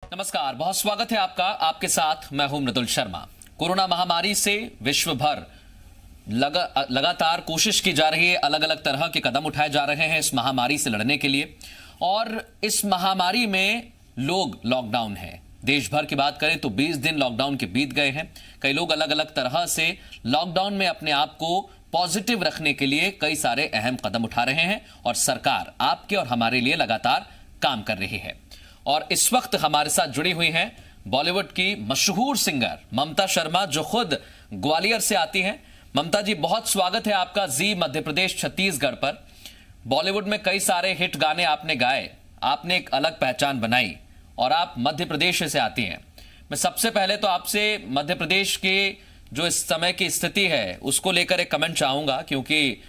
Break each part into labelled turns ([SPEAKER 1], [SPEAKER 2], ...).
[SPEAKER 1] नमस्कार, बहुत स्वागत है आपका। आपके साथ मैं हूं मृदुल शर्मा। कोरोना महामारी से विश्व भर लगातार कोशिश की जा रही है, अलग अलग तरह के कदम उठाए जा रहे हैं इस महामारी से लड़ने के लिए। और इस महामारी में लोग लॉकडाउन है। देश भर की बात करें तो 20 दिन लॉकडाउन के बीत गए हैं। कई लोग अलग अलग तरह से लॉकडाउन में अपने आप को पॉजिटिव रखने के लिए कई सारे अहम कदम उठा रहे हैं और सरकार आपके और हमारे लिए लगातार काम कर रही है। और इस वक्त हमारे साथ जुड़ी हुई हैं बॉलीवुड की मशहूर सिंगर ममता शर्मा, जो खुद ग्वालियर से आती हैं। ममता जी, बहुत स्वागत है आपका जी मध्य प्रदेश छत्तीसगढ़ पर। बॉलीवुड में कई सारे हिट गाने आपने गाए, आपने एक अलग पहचान बनाई और आप मध्य प्रदेश से आती हैं। मैं सबसे पहले तो आपसे मध्य प्रदेश के जो इस समय की स्थिति है उसको लेकर एक कमेंट चाहूंगा, क्योंकि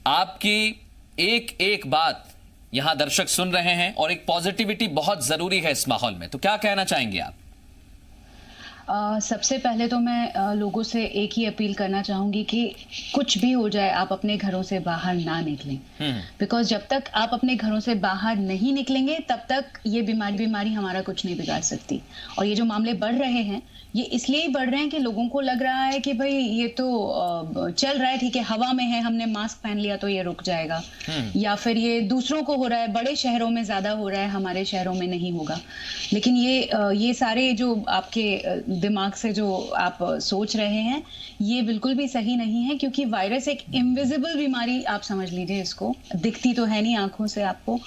[SPEAKER 1] आपकी एक एक बात यहां दर्शक सुन रहे हैं और एक पॉजिटिविटी बहुत जरूरी है इस माहौल में। तो क्या कहना चाहेंगे आप?
[SPEAKER 2] सबसे पहले तो मैं लोगों से एक ही अपील करना चाहूंगी कि कुछ भी हो जाए आप अपने घरों से बाहर ना निकलें। बिकॉज जब तक आप अपने घरों से बाहर नहीं निकलेंगे तब तक ये बीमारी हमारा कुछ नहीं बिगाड़ सकती। और ये जो मामले बढ़ रहे हैं ये इसलिए ही बढ़ रहे हैं कि लोगों को लग रहा है कि भाई ये तो चल रहा है, ठीक है, हवा में है, हमने मास्क पहन लिया तो ये रुक जाएगा, या फिर ये दूसरों को हो रहा है, बड़े शहरों में ज्यादा हो रहा है, हमारे शहरों में नहीं होगा। लेकिन ये सारे जो आपके दिमाग से जो आप सोच रहे हैं ये बिल्कुल भी सही नहीं है, क्योंकि वायरस एक इनविजिबल बीमारी, आप समझ लीजिए इसको, दिखती तो है नहीं आंखों से आपको,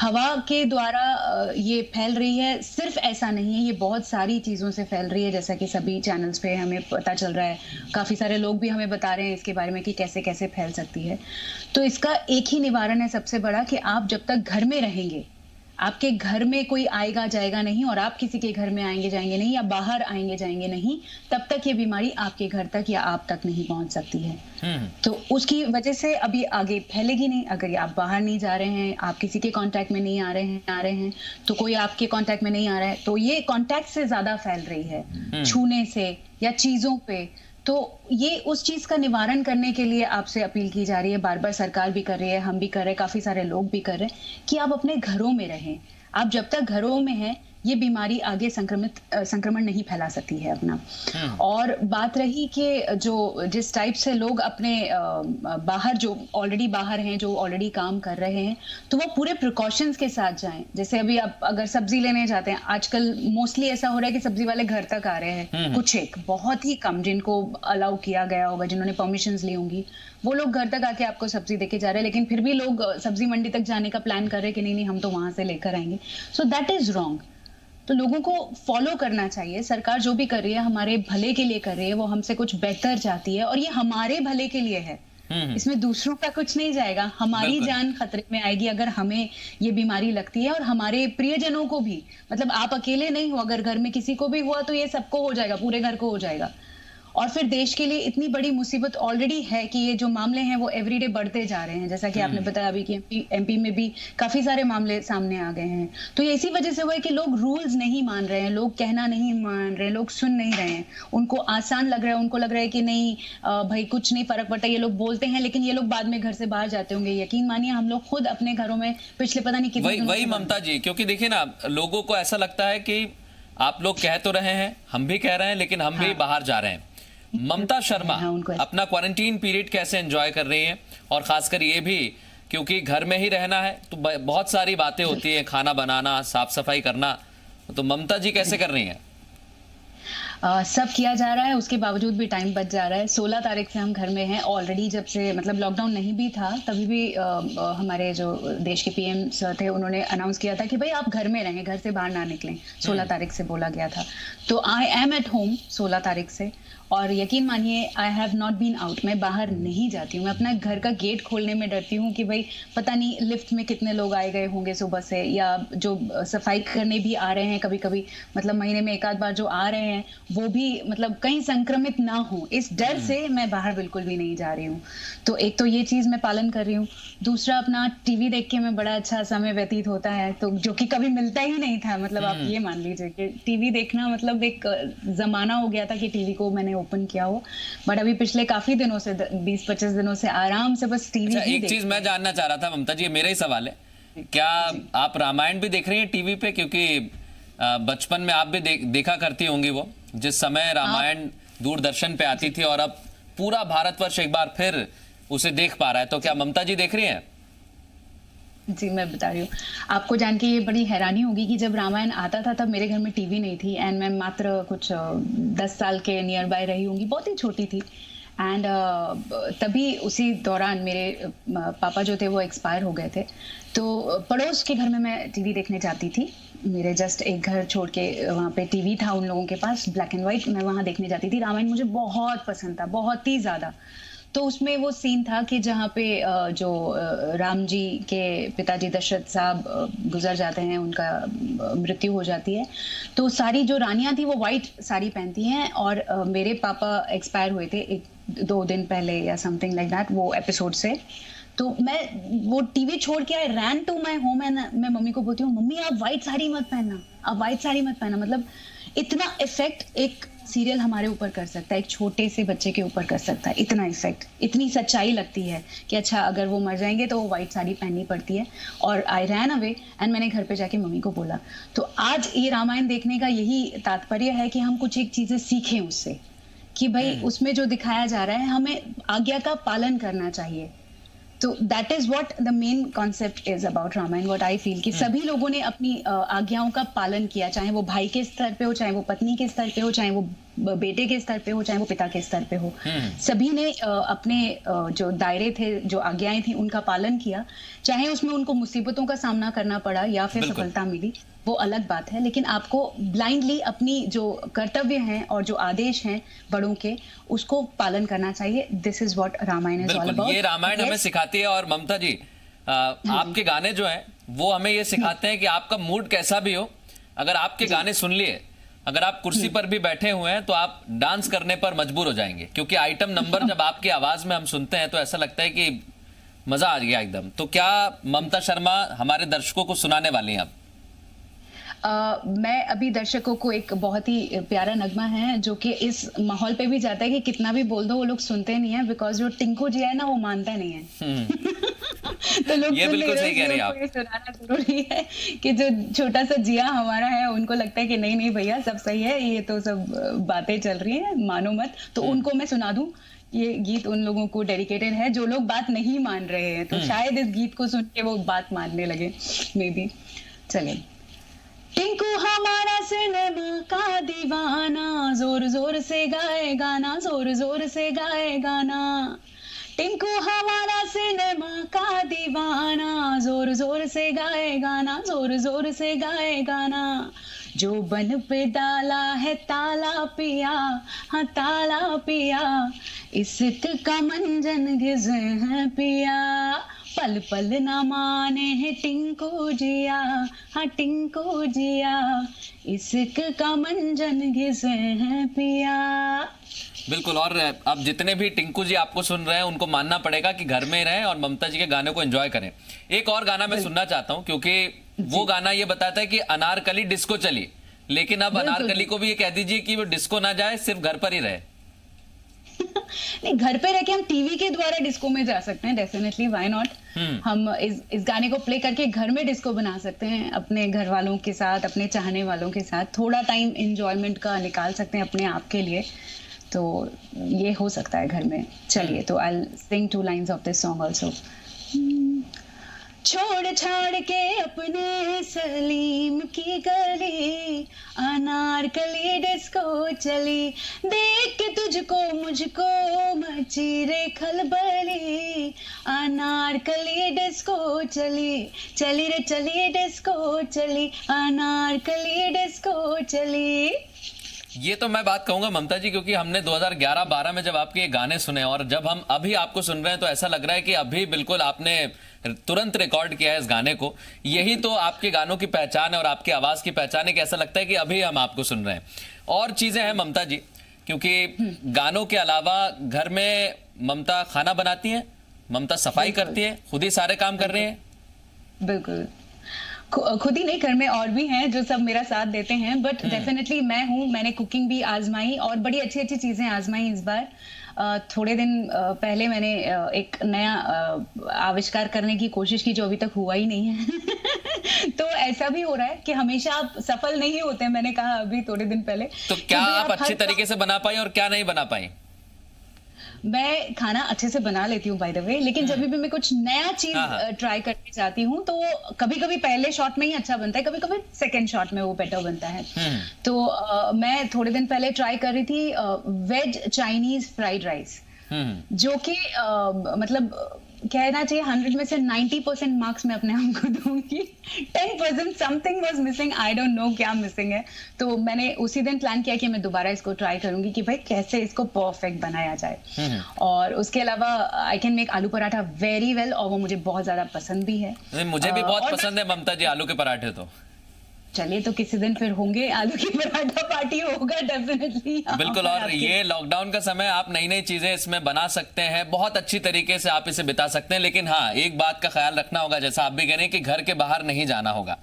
[SPEAKER 2] हवा के द्वारा ये फैल रही है। सिर्फ ऐसा नहीं है, ये बहुत सारी चीजों से फैल रही है, जैसा कि सभी चैनल्स पे हमें पता चल रहा है। काफी सारे लोग भी हमें बता रहे हैं इसके बारे में कि कैसे कैसे फैल सकती है। तो इसका एक ही निवारण है सबसे बड़ा, कि आप जब तक घर में रहेंगे, आपके घर में कोई आएगा जाएगा नहीं और आप किसी के घर में आएंगे जाएंगे नहीं, या बाहर आएंगे जाएंगे नहीं, तब तक ये बीमारी आपके घर तक या आप तक नहीं पहुंच सकती है। तो उसकी वजह से अभी आगे फैलेगी नहीं। अगर आप बाहर नहीं जा रहे हैं, आप किसी के कांटेक्ट में नहीं आ रहे हैं तो कोई आपके कांटेक्ट में नहीं आ रहा है, तो ये कांटेक्ट से ज्यादा फैल रही है, छूने से या चीजों पे। तो ये उस चीज का निवारण करने के लिए आपसे अपील की जा रही है, बार बार सरकार भी कर रही है, हम भी कर रहे हैं, काफी सारे लोग भी कर रहे हैं, कि आप अपने घरों में रहें। आप जब तक घरों में हैं ये बीमारी आगे संक्रमण नहीं फैला सकती है अपना। और बात रही कि जिस टाइप से लोग अपने बाहर, जो ऑलरेडी बाहर हैं, जो ऑलरेडी काम कर रहे हैं, तो वो पूरे प्रिकॉशंस के साथ जाएं। जैसे अभी आप अगर सब्जी लेने जाते हैं, आजकल मोस्टली ऐसा हो रहा है कि सब्जी वाले घर तक आ रहे हैं, कुछ एक बहुत ही कम जिनको अलाउ किया गया होगा, जिन्होंने परमिशंस ली होंगी, वो लोग घर तक आके आपको सब्जी देके जा रहे हैं। लेकिन फिर भी लोग सब्जी मंडी तक जाने का प्लान कर रहे हैं कि नहीं हम तो वहां से लेकर आएंगे। So that is wrong. तो लोगों को फॉलो करना चाहिए। सरकार जो भी कर रही है हमारे भले के लिए कर रही है, वो हमसे कुछ बेहतर चाहती है और ये हमारे भले के लिए है। इसमें दूसरों का कुछ नहीं जाएगा, हमारी जान खतरे में आएगी अगर हमें ये बीमारी लगती है, और हमारे प्रियजनों को भी। मतलब आप अकेले नहीं हो, अगर घर में किसी को भी हुआ तो ये सबको हो जाएगा, पूरे घर को हो जाएगा। और फिर देश के लिए इतनी बड़ी मुसीबत ऑलरेडी है कि ये जो मामले हैं वो एवरीडे बढ़ते जा रहे हैं। जैसा कि आपने बताया अभी कि एमपी में भी काफी सारे मामले सामने आ गए हैं। तो ये इसी वजह से हुआ है कि लोग रूल्स नहीं मान रहे हैं, लोग कहना नहीं मान रहे हैं, लोग सुन नहीं रहे हैं। उनको आसान लग रहा है, उनको लग रहा है कि नहीं भाई कुछ नहीं फर्क पड़ता, ये लोग बोलते हैं, लेकिन ये लोग बाद में घर से बाहर जाते होंगे। यकीन मानिए हम लोग खुद अपने घरों में पिछले पता नहीं कितने
[SPEAKER 1] वही ममता जी, क्योंकि देखिए ना, लोगों को ऐसा लगता है कि आप लोग कह तो रहे हैं, हम भी कह रहे हैं, लेकिन हम भी बाहर जा रहे हैं। ममता शर्मा अपना क्वारंटीन पीरियड कैसे एंजॉय कर रही हैं? और खासकर ये भी क्योंकि घर में ही रहना है तो बहुत सारी बातें होती हैं, खाना बनाना, साफ सफाई करना, तो ममता जी कैसे कर रही हैं?
[SPEAKER 2] सब किया जा रहा है, उसके बावजूद भी टाइम बच जा रहा है। 16 तारीख से हम घर में हैं ऑलरेडी। जब से मतलब लॉकडाउन नहीं भी था तभी भी हमारे जो देश के पीएम सर थे उन्होंने अनाउंस किया था कि भाई आप घर में रहें, घर से बाहर ना निकलें। 16 तारीख से बोला गया था। तो आई एम एट होम 16 तारीख से, और यकीन मानिए I have not been out. मैं बाहर नहीं जाती हूँ। मैं अपना घर का गेट खोलने में डरती हूँ कि भाई पता नहीं लिफ्ट में कितने लोग आए गए होंगे सुबह से, या जो सफाई करने भी आ रहे हैं कभी कभी, मतलब महीने में एक आध बार जो आ रहे हैं वो भी मतलब कहीं संक्रमित ना हो, इस डर से मैं बाहर बिल्कुल भी नहीं जा रही हूँ। तो एक तो ये चीज मैं पालन कर रही हूँ। दूसरा, अपना टीवी देख के मैं बड़ा अच्छा समय व्यतीत होता है, तो जो कि कभी मिलता ही नहीं था। मतलब आप ये मान लीजिए कि टीवी देखना मतलब एक जमाना हो गया था कि टीवी को मैंने ओपन किया हो, बट अभी पिछले काफी दिनों से 20-25 दिनों से आराम से बस टीवी ही
[SPEAKER 1] एक चीज मैं जानना चाह रहा था ममता जी, मेरा ही सवाल है, क्या आप रामायण भी देख रही हैं टीवी पे? क्योंकि बचपन में आप भी देखा करती होंगी वो, जिस समय रामायण दूरदर्शन पे आती थी और अब पूरा भारतवर्ष एक बार फिर उसे देख पा रहा है। तो क्या ममता जी देख रही हैं?
[SPEAKER 2] जी, मैं बता रही हूँ। आपको जान के ये बड़ी हैरानी होगी कि जब रामायण आता था तब मेरे घर में टीवी नहीं थी एंड मैं मात्र कुछ 10 साल के नियर बाय रही होंगी, बहुत ही छोटी थी। एंड तभी उसी दौरान मेरे पापा जो थे वो एक्सपायर हो गए थे। तो पड़ोस के घर में मैं टीवी देखने जाती थी। मेरे जस्ट एक घर छोड़ के वहाँ पे टीवी था उन लोगों के पास, ब्लैक एंड व्हाइट। मैं वहाँ देखने जाती थी। रामायण मुझे बहुत पसंद था, बहुत ही ज़्यादा। तो उसमें वो सीन था कि जहाँ पे जो राम जी के पिताजी दशरथ साहब गुजर जाते हैं, उनका मृत्यु हो जाती है। तो सारी जो रानियां थी वो वाइट साड़ी पहनती हैं और मेरे पापा एक्सपायर हुए थे 1-2 दिन पहले या समथिंग लाइक दैट वो एपिसोड से। तो मैं वो टीवी छोड़ के आई ran to my home and मैं मम्मी को बोलती हूँ, मम्मी आप वाइट साड़ी मत पहनना, आप वाइट साड़ी मत पहनना। मतलब इतना इफेक्ट एक सीरियल हमारे ऊपर कर सकता है, एक छोटे से बच्चे के ऊपर कर सकता है, इतना इफेक्ट, इतनी सच्चाई लगती है कि अच्छा अगर वो मर जाएंगे तो वो वाइट साड़ी पहननी पड़ती है। और आई रैन अवे एंड मैंने घर पे जाके मम्मी को बोला। तो आज ये रामायण देखने का यही तात्पर्य है कि हम कुछ एक चीजें सीखें उससे, कि भाई उसमें जो दिखाया जा रहा है हमें आज्ञा का पालन करना चाहिए। तो that is what the main concept is about Ramayana, what I feel कि सभी लोगों ने अपनी आज्ञाओं का पालन किया, चाहे वो भाई के स्तर पे हो, चाहे वो पत्नी के स्तर पे हो, चाहे वो बेटे के स्तर पे हो, चाहे वो पिता के स्तर पे हो। सभी ने अपने जो दायरे थे, जो आज्ञाएं थी, उनका पालन किया। चाहे उसमें उनको मुसीबतों का सामना करना पड़ा या फिर सफलता मिली, वो अलग बात है। लेकिन आपको ब्लाइंडली अपनी जो कर्तव्य हैं और जो आदेश हैं बड़ों के, उसको पालन करना चाहिए। This is what Ramayana is all about.
[SPEAKER 1] ये रामायण हमें सिखाती है। और ममता जी, आपके गाने जो हैं वो हमें ये सिखाते हैं कि आपका मूड कैसा भी हो, अगर आपके गाने सुन लिए, अगर आप कुर्सी पर भी बैठे हुए हैं तो आप डांस करने पर मजबूर हो जाएंगे, क्योंकि आइटम नंबर जब आपकी आवाज में हम सुनते हैं तो ऐसा लगता है कि मजा आ गया एकदम। तो क्या ममता शर्मा हमारे दर्शकों को सुनाने वाली हैं आप?
[SPEAKER 2] मैं अभी दर्शकों को एक बहुत ही प्यारा नगमा है जो कि इस माहौल पे भी जाता है कि कितना भी बोल दो वो लोग सुनते नहीं है, बिकॉज जो टिंकू जी है ना वो मानता नहीं है। तो लोग
[SPEAKER 1] ये बिल्कुल सही कह रही हैं आप।
[SPEAKER 2] ये सुनाना जरूरी है कि जो छोटा सा जिया हमारा है उनको लगता है कि नहीं नहीं भैया सब सही है, ये तो सब बातें चल रही है, मानो मत। तो उनको मैं सुना दूं। ये गीत उन लोगों को डेडिकेटेड है जो लोग बात नहीं मान रहे हैं, तो शायद इस गीत को सुन के वो बात मानने लगे, मे बी। चले। टिंकू हमारा सिनेमा का दीवाना, जोर जोर से गाए गाना, जोर जोर से गाए गाना। टिंकू हमारा सिनेमा का दीवाना, जोर जोर से गाए गाना, जोर जोर से गाए गाना। जो बन पे डाला है ताला पिया, हाँ ताला पिया, इश्क का मंजन घिसे है पिया। पल पल ना माने है टिंकू जिया, हाँ टिंकू जिया, इश्क का मंजन घिसे है पिया।
[SPEAKER 1] बिल्कुल। और अब जितने भी टिंकू जी आपको सुन रहे हैं उनको मानना पड़ेगा कि घर में रहें और ममता जी के गाने को एंजॉय करें। एक और गाना मैं सुनना चाहता हूं, क्योंकि वो गाना ये बताता है कि अनारकली डिस्को चली, लेकिन अब अनारकली को भी ये कह दीजिए कि वो डिस्को ना जाए, सिर्फ घर पर ही रहे।
[SPEAKER 2] नहीं, घर पे रह के हम टीवी के द्वारा डिस्को में जा सकते हैं, डेफिनेटली, व्हाई नॉट। हम इस गाने को प्ले करके घर में डिस्को बना सकते हैं, अपने घर वालों के साथ, अपने चाहने वालों के साथ थोड़ा टाइम एंजॉयमेंट का निकाल सकते हैं अपने आप के लिए। तो ये हो सकता है घर में। चलिए, तो I will sing 2 lines of this song also. छोड़ छाड़ के अपने सलीम की गली, अनारकली डिस्को चली, देख के तुझको मुझको मची रे खलबली, अनारकली डिस्को चली, चली रे चली डिस्को चली, अनारकली डिस्को चली।
[SPEAKER 1] ये तो मैं बात कहूंगा ममता जी, क्योंकि हमने 2011-12 में जब आपके ये गाने सुने और जब हम अभी आपको सुन रहे हैं तो ऐसा लग रहा है कि अभी बिल्कुल आपने तुरंत रिकॉर्ड किया है इस गाने को। यही तो आपके गानों की पहचान है और आपकी आवाज की पहचान है कि ऐसा लगता है कि अभी हम आपको सुन रहे हैं। और चीजें हैं ममता जी, क्योंकि गानों के अलावा घर में ममता खाना बनाती हैं, ममता सफाई करती है, खुद ही सारे काम कर रही हैं।
[SPEAKER 2] बिल्कुल, खुद ही नहीं, घर में और भी हैं जो सब मेरा साथ देते हैं, बट डेफिनेटली मैं हूँ। मैंने कुकिंग भी आजमाई और बड़ी अच्छी अच्छी चीजें आजमाई इस बार। थोड़े दिन पहले मैंने एक नया आविष्कार करने की कोशिश की जो अभी तक हुआ ही नहीं है। तो ऐसा भी हो रहा है कि हमेशा आप सफल नहीं होते, मैंने कहा अभी थोड़े दिन पहले।
[SPEAKER 1] तो क्या
[SPEAKER 2] भाई
[SPEAKER 1] आप अच्छी
[SPEAKER 2] हर
[SPEAKER 1] तरीके से बना पाई और क्या नहीं बना पाई?
[SPEAKER 2] मैं खाना अच्छे से बना लेती हूँ बाय द वे, लेकिन जब भी मैं कुछ नया चीज
[SPEAKER 1] हाँ, हाँ।
[SPEAKER 2] ट्राई करने जाती हूँ तो कभी कभी पहले शॉट में ही अच्छा बनता है, कभी कभी सेकंड शॉट में वो बेटर बनता है। तो मैं थोड़े दिन पहले ट्राई कर रही थी वेज चाइनीज फ्राइड राइस, जो कि मतलब कहना चाहिए 100 में से 90% मार्क्स मैं अपने आप को दूंगी। 10% something was missing, I don't know क्या मिसिंग है। तो मैंने उसी दिन प्लान किया कि मैं दोबारा इसको ट्राई करूंगी कि भाई कैसे इसको परफेक्ट बनाया जाए। और उसके अलावा आई कैन मेक आलू पराठा वेरी वेल, और वो मुझे बहुत ज्यादा पसंद भी है।
[SPEAKER 1] मुझे भी बहुत
[SPEAKER 2] और
[SPEAKER 1] पसंद है ममता जी आलू के पराठे। तो
[SPEAKER 2] चलिए, तो किसी दिन फिर होंगे, आलू की पराठा पार्टी होगा डेफिनेटली।
[SPEAKER 1] बिल्कुल। और ये लॉकडाउन का समय, आप नई नई चीजें इसमें बना सकते हैं, बहुत अच्छी तरीके से आप इसे बिता सकते हैं। लेकिन हाँ, एक बात का ख्याल रखना होगा, जैसा आप भी कह रहे हैं कि घर के बाहर नहीं जाना होगा।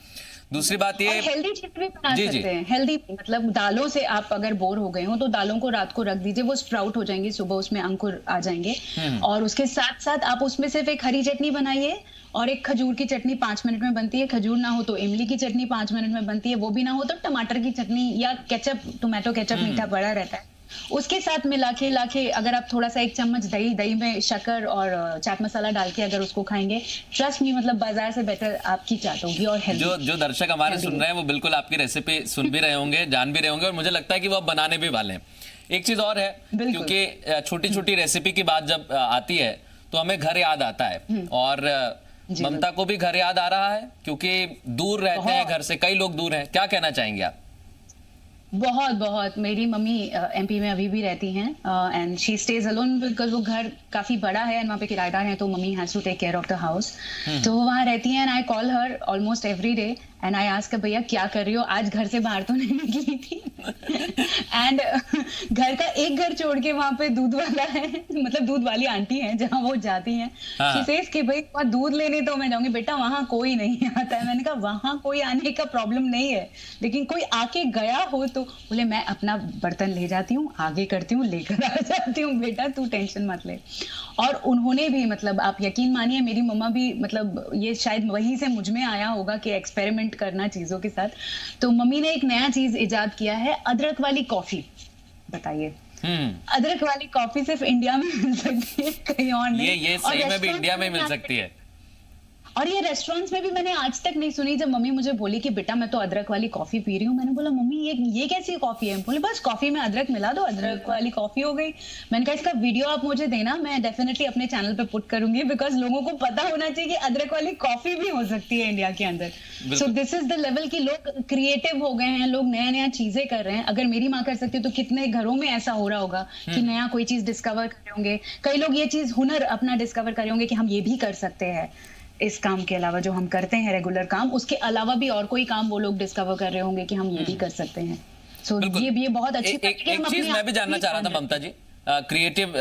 [SPEAKER 1] दूसरी बात ये,
[SPEAKER 2] हेल्दी चीज भी बना
[SPEAKER 1] जी,
[SPEAKER 2] सकते
[SPEAKER 1] जी।
[SPEAKER 2] हैं। हेल्दी मतलब दालों से आप अगर बोर हो गए हो तो दालों को रात को रख दीजिए, वो स्प्राउट हो जाएंगी, सुबह उसमें अंकुर आ जाएंगे। और उसके साथ साथ आप उसमें सिर्फ एक हरी चटनी बनाइए और एक खजूर की चटनी 5 मिनट में बनती है। खजूर ना हो तो इमली की चटनी 5 मिनट में बनती है। वो भी ना हो तो टमाटर की चटनी या केचप, टोमेटो केचप मीठा पड़ा रहता है, उसके साथ मिला के लाके अगर आप थोड़ा सा 1 चम्मच दही में शक्कर और चाट मसाला डाल के अगर उसको खाएंगे, ट्रस्ट मी, मतलब बाजार से बेटर आपकी चाट होगी। और हेल्दी,
[SPEAKER 1] जो दर्शक हमारे सुन रहे हैं वो बिल्कुल आपकी रेसिपी सुन भी रहे होंगे, जान भी रहे होंगे, और मुझे लगता है कि वो अब बनाने भी वाले हैं। एक चीज और है, क्योंकि छोटी छोटी रेसिपी की बात जब आती है तो हमें घर याद आता है, और ममता को भी घर याद आ रहा है, क्योंकि दूर रहते हैं घर से, कई लोग दूर हैं। क्या कहना चाहेंगे आप?
[SPEAKER 2] बहुत बहुत। मेरी मम्मी एमपी में अभी भी रहती हैं, and she stage alone because वो घर काफी बड़ा है एंड वहाँ पे किराएदार हैं, तो mummy has to take care of the house. तो वो वहाँ रहती हैं and I call her almost every day and I ask भैया क्या कर रही हो, आज घर से बाहर तो नहीं निकली थी। एंड घर का एक घर छोड़ के वहाँ पे दूध वाला है, मतलब दूध वाली आंटी है जहाँ वो जाती हैं, शी सेज कि भाई वहाँ दूध लेने तो मैं जाऊंगी, बेटा वहाँ कोई नहीं आता है। मैंने कहा वहाँ कोई आने का प्रॉब्लम नहीं है, लेकिन कोई आके गया हो तो बोले मैं अपना बर्तन ले जाती हूँ, आगे करती हूँ, लेकर आ जाती हूँ, बेटा तू टेंशन मत ले। और उन्होंने भी, मतलब आप यकीन मानिए, मेरी मम्मा भी, मतलब ये शायद वहीं से मुझ में आया होगा कि एक्सपेरिमेंट करना चीजों के साथ। तो मम्मी ने एक नया चीज इजाद किया है, अदरक वाली कॉफी। बताइए, अदरक वाली कॉफी सिर्फ इंडिया में मिल सकती है, कहीं और नहीं।
[SPEAKER 1] ये सही में भी इंडिया में मिल सकती है।
[SPEAKER 2] और ये रेस्टोरेंट्स में भी मैंने आज तक नहीं सुनी। जब मम्मी मुझे बोली कि बेटा मैं तो अदरक वाली कॉफी पी रही हूँ, मैंने बोला मम्मी ये कैसी कॉफी है? बोले बस कॉफी में अदरक मिला दो, अदरक वाली कॉफी हो गई। मैंने कहा इसका वीडियो आप मुझे देना, मैं डेफिनेटली अपने चैनल पे पुट करूंगी, बिकॉज लोगों को पता होना चाहिए कि अदरक वाली कॉफी भी हो सकती है इंडिया के अंदर। So this is the level कि लोग क्रिएटिव हो गए हैं, लोग नया नया चीजें कर रहे हैं। अगर मेरी माँ कर सकती है तो कितने घरों में ऐसा हो रहा होगा कि नया कोई चीज डिस्कवर कर रहे होंगे। कई लोग ये चीज हुनर अपना डिस्कवर कर रहे होंगे कि हम ये भी कर सकते हैं, इस काम के अलावा जो हम करते हैं रेगुलर काम, उसके अलावा भी और कोई काम वो लोग डिस्कवर कर रहे होंगे कि हम ये भी कर सकते हैं। सो ये बहुत अच्छी
[SPEAKER 1] एक चीज मैं भी जानना चाह रहा था ममता जी, क्रिएटिव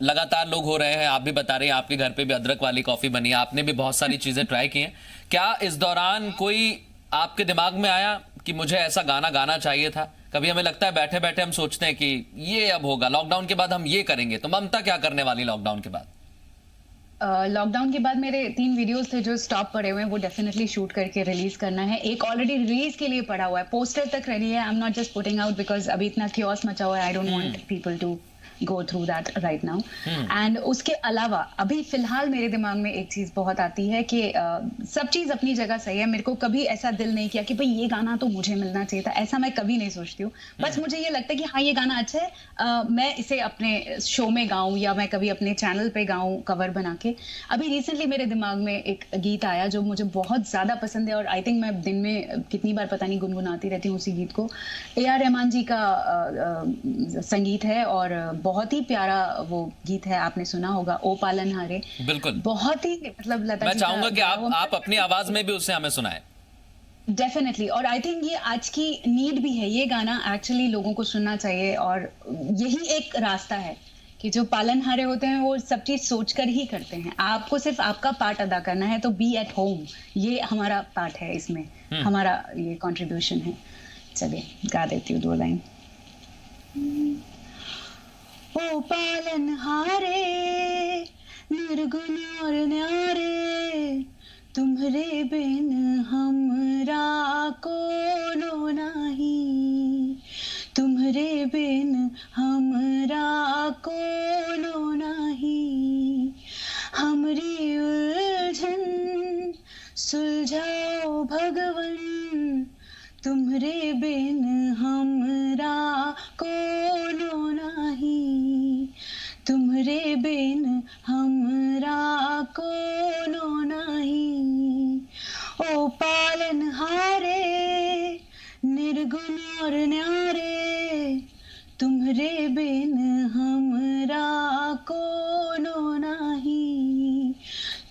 [SPEAKER 1] लगातार लोग हो रहे हैं, आप भी बता रहे हैं आपके घर पे भी अदरक वाली कॉफी बनी है, आपने भी बहुत सारी चीजें ट्राई की हैं। क्या इस दौरान कोई आपके दिमाग में आया कि मुझे ऐसा गाना गाना चाहिए था? कभी हमें लगता है बैठे बैठे हम सोचते हैं कि ये अब होगा, लॉकडाउन के बाद हम ये करेंगे, तो ममता क्या करने वाली लॉकडाउन के बाद?
[SPEAKER 2] लॉकडाउन के बाद मेरे 3 वीडियोस थे जो स्टॉप पड़े हुए हैं, वो डेफिनेटली शूट करके रिलीज करना है। एक ऑलरेडी रिलीज के लिए पड़ा हुआ है, पोस्टर तक रेडी है। I am not just putting out because अभी इतना क्योस मचा हुआ है, I don't want people to go through that right now. And उसके अलावा अभी फिलहाल मेरे दिमाग में एक चीज बहुत आती है कि सब चीज अपनी जगह सही है। मेरे को कभी ऐसा दिल नहीं किया कि भाई ये गाना तो मुझे मिलना चाहिए था, ऐसा मैं कभी नहीं सोचती हूँ। बस मुझे ये लगता है कि हाँ ये गाना अच्छा है, मैं इसे अपने शो में गाऊं या मैं कभी अपने चैनल पे गाऊं कवर बना के। अभी रिसेंटली मेरे दिमाग में एक गीत आया जो मुझे बहुत ज्यादा पसंद है, और आई थिंक मैं दिन में कितनी बार पता नहीं गुनगुनाती रहती हूँ उसी गीत को। A.R. रहमान जी का संगीत है और बहुत ही प्यारा वो गीत है, आपने सुना होगा, ओ पालनहारे।
[SPEAKER 1] बिल्कुल,
[SPEAKER 2] बहुत ही मतलब लता
[SPEAKER 1] मैं
[SPEAKER 2] जी
[SPEAKER 1] चाहूंगा कि
[SPEAKER 2] का
[SPEAKER 1] आप अपनी आवाज में भी उसे हमें सुनाएं।
[SPEAKER 2] डेफिनेटली। और आई थिंक ये आज की नीड भी है, ये गाना एक्चुअली लोगों को सुनना चाहिए। और यही एक रास्ता है कि जो पालनहारे होते हैं वो सब चीज सोचकर ही करते हैं। आपको सिर्फ आपका पार्ट अदा करना है, तो बी एट होम, ये हमारा पार्ट है, इसमें हमारा ये कंट्रीब्यूशन है। चलिए गा देती हूँ 2 लाइन। ओ पालनहारे निर्गुण और न्यारे, तुम्हरे बिन हमरा कोनो नाही, तुम्हरे बिन हमरा कोनो नाही, हमरी उलझन सुलझाओ भगवन, तुम्हरे बिन हमरा कोनो नाही, तुम्हरे बिन हमरा कोनो नाही। ओ पालनहारे निर्गुण और न्यारे, तुम्हरे बिन हमरा कोनो नाही,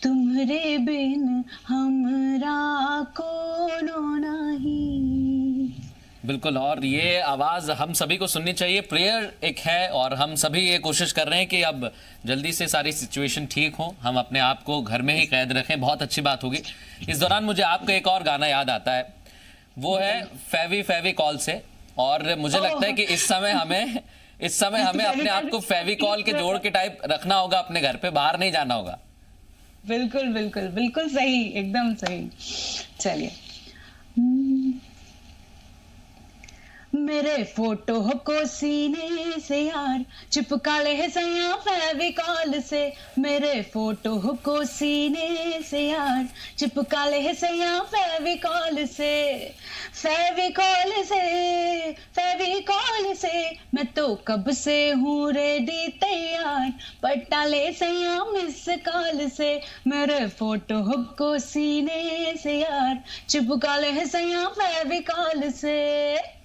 [SPEAKER 2] तुम्हरे बिन हमरा कोनो नाही।
[SPEAKER 1] बिल्कुल, और ये आवाज़ हम सभी को सुननी चाहिए। प्रेयर एक है और हम सभी ये कोशिश कर रहे हैं कि अब जल्दी से सारी सिचुएशन ठीक हो, हम अपने आप को घर में ही कैद रखें, बहुत अच्छी बात होगी। इस दौरान मुझे आपका एक और गाना याद आता है, वो है फेविकॉल से, और मुझे लगता है कि इस समय हमें अपने आप को फेविकॉल के जोड़ के टाइप रखना होगा अपने घर पे, बाहर नहीं जाना होगा।
[SPEAKER 2] बिल्कुल बिल्कुल बिल्कुल सही, एकदम सही। चलिए। मेरे फोटो को सीने से यार चिपका ले है सैया फेविकॉल से, मेरे फोटो को सीने से यार चिपका ले है सैया फेविकॉल से, फेविकॉल से, फेविकॉल से, मैं तो कब से हूँ रेडी तैयार, पटा ले सैया मिस कॉल से, मेरे फोटो को सीने से यार चिपका ले है सैया फेविकॉल से।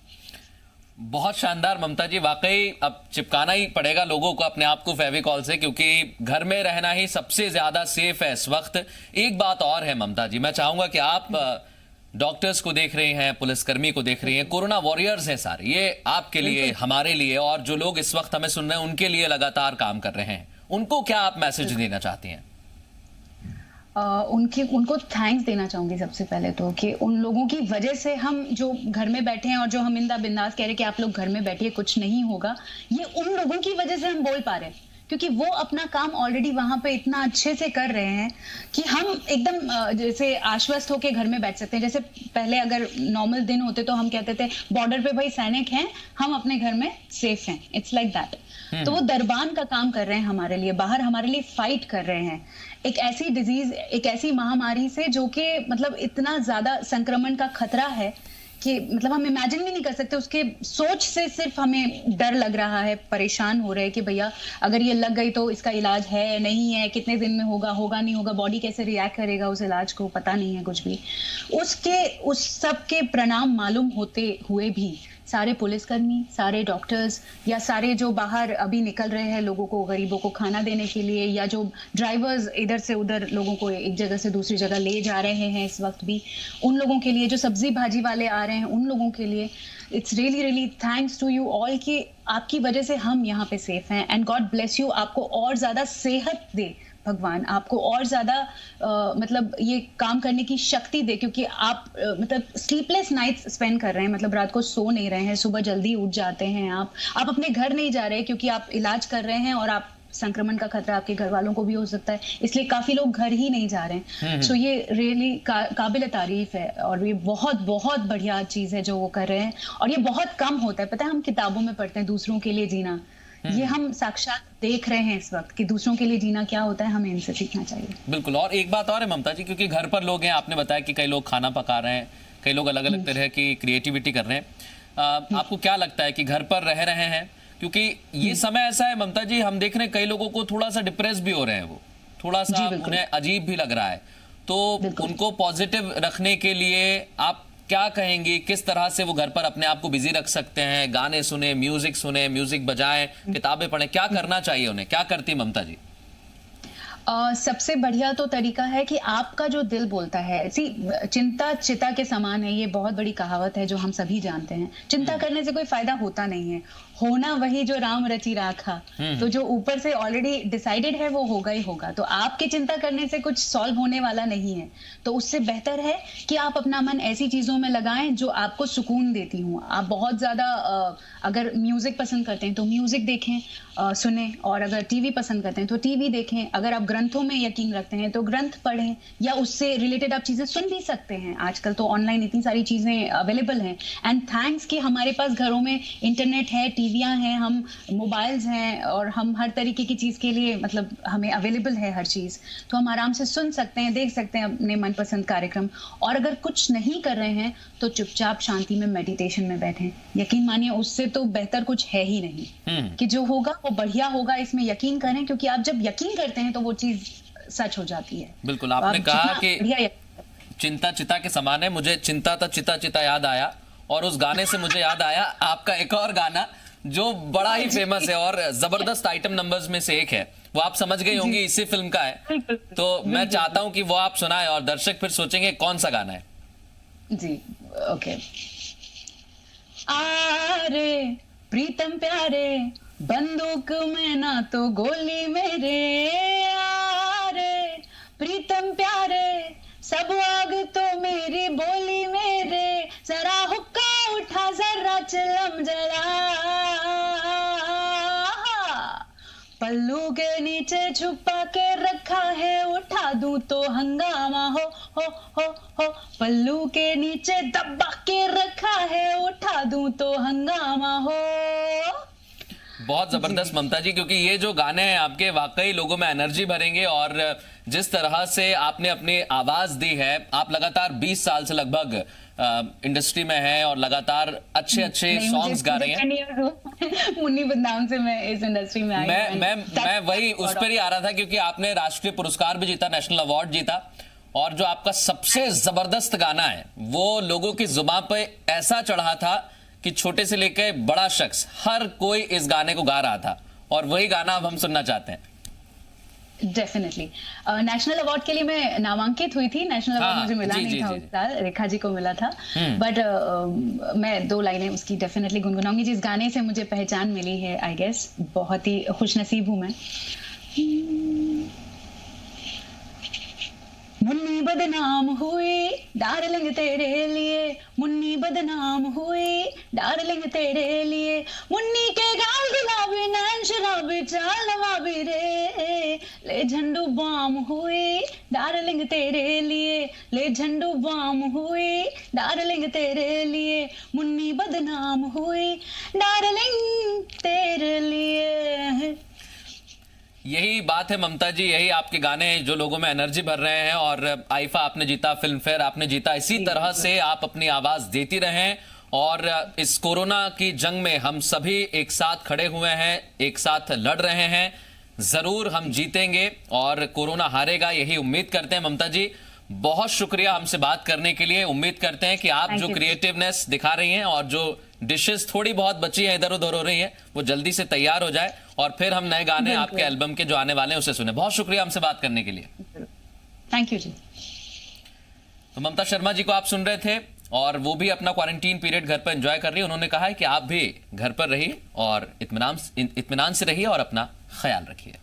[SPEAKER 1] बहुत शानदार ममता जी, वाकई अब चिपकाना ही पड़ेगा लोगों को अपने आप को फेविकॉल से, क्योंकि घर में रहना ही सबसे ज्यादा सेफ है इस वक्त। एक बात और है ममता जी, मैं चाहूंगा कि आप डॉक्टर्स को देख रही हैं, पुलिसकर्मी को देख रही हैं, कोरोना वॉरियर्स हैं सारे, ये आपके लिए, हमारे लिए, और जो लोग इस वक्त हमें सुन रहे हैं उनके लिए लगातार काम कर रहे हैं, उनको क्या आप मैसेज देना चाहती हैं?
[SPEAKER 2] उनको थैंक्स देना चाहूंगी सबसे पहले तो, कि उन लोगों की वजह से हम जो घर में बैठे हैं और जो हम इंदा बिंदास कह रहे हैं कि आप लोग घर में बैठिए कुछ नहीं होगा, ये उन लोगों की वजह से हम बोल पा रहे हैं, क्योंकि वो अपना काम ऑलरेडी वहां पे इतना अच्छे से कर रहे हैं कि हम एकदम जैसे आश्वस्त होकर घर में बैठ सकते हैं। जैसे पहले अगर नॉर्मल दिन होते तो हम कहते थे बॉर्डर पे भाई सैनिक हैं, हम अपने घर में सेफ हैं, इट्स लाइक दैट। तो वो दरबान का काम कर रहे हैं हमारे लिए, बाहर हमारे लिए फाइट कर रहे हैं एक ऐसी डिजीज, एक ऐसी महामारी से जो कि मतलब इतना ज्यादा संक्रमण का खतरा है कि मतलब हम इमेजिन भी नहीं कर सकते। उसके सोच से सिर्फ हमें डर लग रहा है, परेशान हो रहे हैं कि भैया अगर ये लग गई तो इसका इलाज है नहीं है, कितने दिन में होगा, होगा नहीं होगा, बॉडी कैसे रिएक्ट करेगा उस इलाज को, पता नहीं है कुछ भी। उस सब के परिणाम मालूम होते हुए भी सारे पुलिसकर्मी, सारे डॉक्टर्स या सारे जो बाहर अभी निकल रहे हैं लोगों को, गरीबों को खाना देने के लिए, या जो ड्राइवर्स इधर से उधर लोगों को एक जगह से दूसरी जगह ले जा रहे हैं इस वक्त भी, उन लोगों के लिए, जो सब्जी भाजी वाले आ रहे हैं उन लोगों के लिए, it's really really thanks to you all कि आपकी वजह से हम यहाँ पे सेफ हैं। एंड गॉड ब्लेस यू, आपको और ज्यादा सेहत दे भगवान, आपको और ज्यादा मतलब ये काम करने की शक्ति दे, क्योंकि आप मतलब स्लीपलेस नाइट्स स्पेंड कर रहे हैं, मतलब रात को सो नहीं रहे हैं, सुबह जल्दी उठ जाते हैं, आप अपने घर नहीं जा रहे क्योंकि आप इलाज कर रहे हैं और आप संक्रमण का खतरा आपके घर वालों को भी हो सकता है, इसलिए काफी लोग घर ही नहीं जा रहे हैं। सो ये रियली काबिल तारीफ है और ये बहुत बहुत बढ़िया चीज है जो वो कर रहे हैं। और ये बहुत कम होता है, पता है, हम किताबों में पढ़ते हैं दूसरों के लिए जीना, ये हम साक्षात देख रहे हैं इस वक्त कि दूसरों के लिए जीना क्या होता है, हमें इनसे सीखना चाहिए।
[SPEAKER 1] बिल्कुल। और एक बात और है ममता जी, क्योंकि घर पर लोग हैं, आपने बताया कि कई लोग खाना पका रहे हैं, कई लोग अलग अलग तरह की क्रिएटिविटी कर रहे हैं, आपको क्या लगता है कि घर पर रह रहे हैं, क्योंकि ये समय ऐसा है ममता जी, हम देख रहे हैं कई लोगों को थोड़ा सा डिप्रेस भी हो रहे हैं, वो थोड़ा सा उन्हें अजीब भी लग रहा है, तो उनको पॉजिटिव रखने के लिए आप क्या कहेंगी, किस तरह से वो घर पर अपने आप को बिजी रख सकते हैं? गाने सुने, म्यूजिक बजाएं, किताबें पढ़ें, क्या करना चाहिए उन्हें? क्या करती ममता जी?
[SPEAKER 2] सबसे बढ़िया तो तरीका है कि आपका जो दिल बोलता है, चिंता चिता के समान है, ये बहुत बड़ी कहावत है जो हम सभी जानते हैं। चिंता करने से कोई फायदा होता नहीं है, होना वही जो राम रची राखा, तो जो ऊपर से ऑलरेडी डिसाइडेड है वो होगा ही होगा। तो आपके चिंता करने से कुछ सॉल्व होने वाला नहीं है, तो उससे बेहतर है कि आप अपना मन ऐसी चीजों में लगाएं जो आपको सुकून देती हूँ। आप बहुत ज्यादा अगर म्यूजिक पसंद करते हैं तो म्यूजिक देखें, सुने, और अगर टीवी पसंद करते हैं तो टीवी देखें, अगर आप ग्रंथों में यकीन रखते हैं तो ग्रंथ पढ़ें, या उससे रिलेटेड आप चीजें सुन भी सकते हैं। आजकल तो ऑनलाइन इतनी सारी चीजें अवेलेबल हैं, एंड थैंक्स कि हमारे पास घरों में इंटरनेट है, टीवियां हैं, हम मोबाइल्स हैं, और हम हर तरीके की चीज के लिए मतलब हमें अवेलेबल है हर चीज, तो हम आराम से सुन सकते हैं, देख सकते हैं अपने मनपसंद कार्यक्रम। और अगर कुछ नहीं कर रहे हैं तो चुपचाप शांति में मेडिटेशन में बैठें। यकीन मानिए उससे तो बेहतर कुछ है ही नहीं, कि जो होगा वो बढ़िया होगा, इसमें यकीन करें, क्योंकि आप जब यकीन करते हैं तो वो चीज सच हो जाती है।
[SPEAKER 1] बिल्कुल,
[SPEAKER 2] तो
[SPEAKER 1] आपने
[SPEAKER 2] आप
[SPEAKER 1] कहा
[SPEAKER 2] जितना
[SPEAKER 1] कि
[SPEAKER 2] बढ़िया यकीन-
[SPEAKER 1] चिंता चिता के समान है। मुझे चिंता था चिता चिता याद आया, और उस गाने से मुझे याद आया आपका एक और गाना जो बड़ा ही फेमस है और जबरदस्त आइटम नंबर्स में से एक है। वो आप समझ गई होंगी, इसी फिल्म का है।
[SPEAKER 2] बिल्कुल।
[SPEAKER 1] तो मैं चाहता हूं कि वो आप सुनाएं और दर्शक फिर सोचेंगे कौन सा गाना है।
[SPEAKER 2] जी, ओके। आरे प्रीतम प्यारे, बंदूक में ना तो गोली मेरे, आरे प्रीतम प्यारे, सब आग तो मेरी बोली मेरे, जरा हुक्का उठा जरा चिलम जला, पल्लू के नीचे छुपा के रखा है, उठा दूं तो हंगामा हो हो हो, पल्लू के नीचे दबा के रखा है, उठा दूं तो हंगामा हो।
[SPEAKER 1] बहुत जबरदस्त ममता जी, क्योंकि ये जो गाने हैं आपके वाकई लोगों में एनर्जी भरेंगे। और जिस तरह से आपने अपनी आवाज दी है, आप लगातार 20 साल से लगभग इंडस्ट्री में हैं और लगातार अच्छे अच्छे सॉन्ग्स गा रही हैं।
[SPEAKER 2] मुन्नी बदनाम से मैं इस इंडस्ट्री में आई हूं।
[SPEAKER 1] मैं वही उस पर ही आ रहा था, क्योंकि आपने राष्ट्रीय पुरस्कार भी जीता, नेशनल अवार्ड जीता, और जो आपका सबसे जबरदस्त गाना है वो लोगों की जुबान पे ऐसा चढ़ा था कि छोटे से लेकर बड़ा शख्स हर कोई इस गाने को गा रहा था, और वही गाना अब हम सुनना चाहते हैं।
[SPEAKER 2] डेफिनेटली नेशनल अवार्ड के लिए मैं नामांकित हुई थी। नेशनल अवार्ड मुझे मिला नहीं था उस साल, रेखा जी को मिला था। बट मैं 2 लाइनें उसकी डेफिनेटली गुनगुनाऊंगी। जिस गाने से मुझे पहचान मिली है, आई गेस बहुत ही खुशनसीब हूं मैं। मुन्नी बदनाम हुई डार्लिंग तेरे लिए, मुन्नी बदनाम हुई डार्लिंग तेरे लिए, मुन्नी के गाल गुलाबी नैन शराबी चाल नवाबी रे, ले झंडू बाम हुई डार्लिंग तेरे लिए, ले झंडू बाम हुई डार्लिंग तेरे लिए, मुन्नी बदनाम हुई डार्लिंग तेरे लिए।
[SPEAKER 1] यही बात है ममता जी, यही आपके गाने हैं जो लोगों में एनर्जी भर रहे हैं। और आईफा आपने जीता, फिल्म फेयर आपने जीता, इसी तरह से आप अपनी आवाज देती रहें। और इस कोरोना की जंग में हम सभी एक साथ खड़े हुए हैं, एक साथ लड़ रहे हैं। जरूर हम जीतेंगे और कोरोना हारेगा, यही उम्मीद करते हैं। ममता जी, बहुत शुक्रिया हमसे बात करने के लिए। उम्मीद करते हैं कि आप जो क्रिएटिवनेस दिखा रही हैं और जो डिशेस थोड़ी बहुत बची हैं इधर उधर हो रही हैं, वो जल्दी से तैयार हो जाए और फिर हम नए गाने आपके एल्बम के जो आने वाले हैं उसे सुने। बहुत शुक्रिया हमसे बात करने के लिए।
[SPEAKER 2] थैंक यू जी।
[SPEAKER 1] तो ममता शर्मा जी को आप सुन रहे थे, और वो भी अपना क्वारंटीन पीरियड घर पर एंजॉय कर रही है। उन्होंने कहा है कि आप भी घर पर रहिए और इत्मीनान से रहिए और अपना ख्याल रखिए।